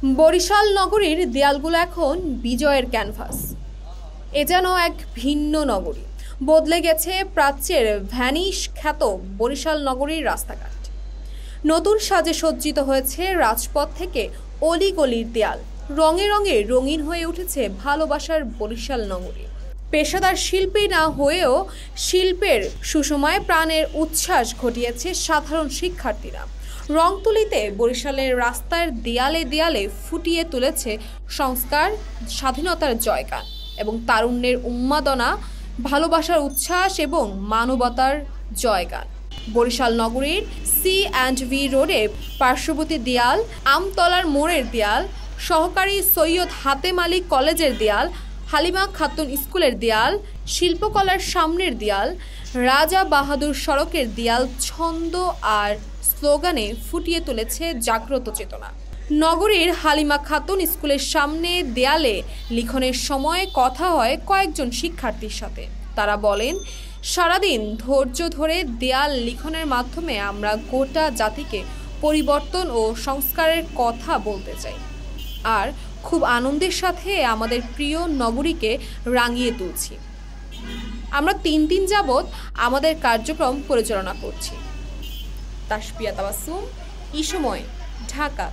বরিশাল নগরীর দেয়ালগুলো এখন বিজয়ের ক্যানভাস। এ যেন এক ভিন্ন নগরী। বদলে গেছে প্রাচ্যের ভ্যানিশ খ্যাত বরিশাল নগরীর রাস্তাঘাট। নতুন সাজে সজ্জিত হয়েছে রাজপথ থেকে অলিগলির দেয়াল। রঙে রঙে রঙিন হয়ে উঠেছে ভালোবাসার বরিশাল নগরী। পেশাদার শিল্পী না হয়েও শিল্পের সুষমায় প্রাণের উচ্ছ্বাস ঘটিয়েছে সাধারণ শিক্ষার্থীরা। রং তুলিতে বরিশালের রাস্তার দেয়ালে দেয়ালে ফুটিয়ে তুলেছে সংস্কার, স্বাধীনতার জয়গান এবং তারুণ্যের উন্মাদনা, ভালোবাসার উচ্ছ্বাস এবং মানবতার জয়গান। বরিশাল নগরীর C&V রোডে পার্শ্ববর্তী দেয়াল, আমতলার মোড়ের দেয়াল, সহকারী সৈয়দ হাতেম আলী কলেজের দেয়াল, হালিমা খাতুন স্কুলের দেয়াল, শিল্পকলার সামনের দেয়াল, রাজা বাহাদুর সড়কের দেয়াল ছন্দ আর স্লোগানে ফুটিয়ে তুলেছে জাগ্রত চেতনা। নগরীর হালিমা খাতুন স্কুলের সামনে দেয়ালে লিখনের সময় কথা হয় কয়েকজন শিক্ষার্থীর সাথে। তারা বলেন, সারাদিন ধৈর্য ধরে দেয়াল লিখনের মাধ্যমে আমরা গোটা জাতিকে পরিবর্তন ও সংস্কারের কথা বলতে চাই, আর খুব আনন্দের সাথে আমাদের প্রিয় নগরীকে রাঙিয়ে তুলছি। আমরা 3 দিন যাবৎ আমাদের কার্যক্রম পরিচালনা করছি। তাসপিয়া তাবাসসুম, এই সময়, ঢাকা।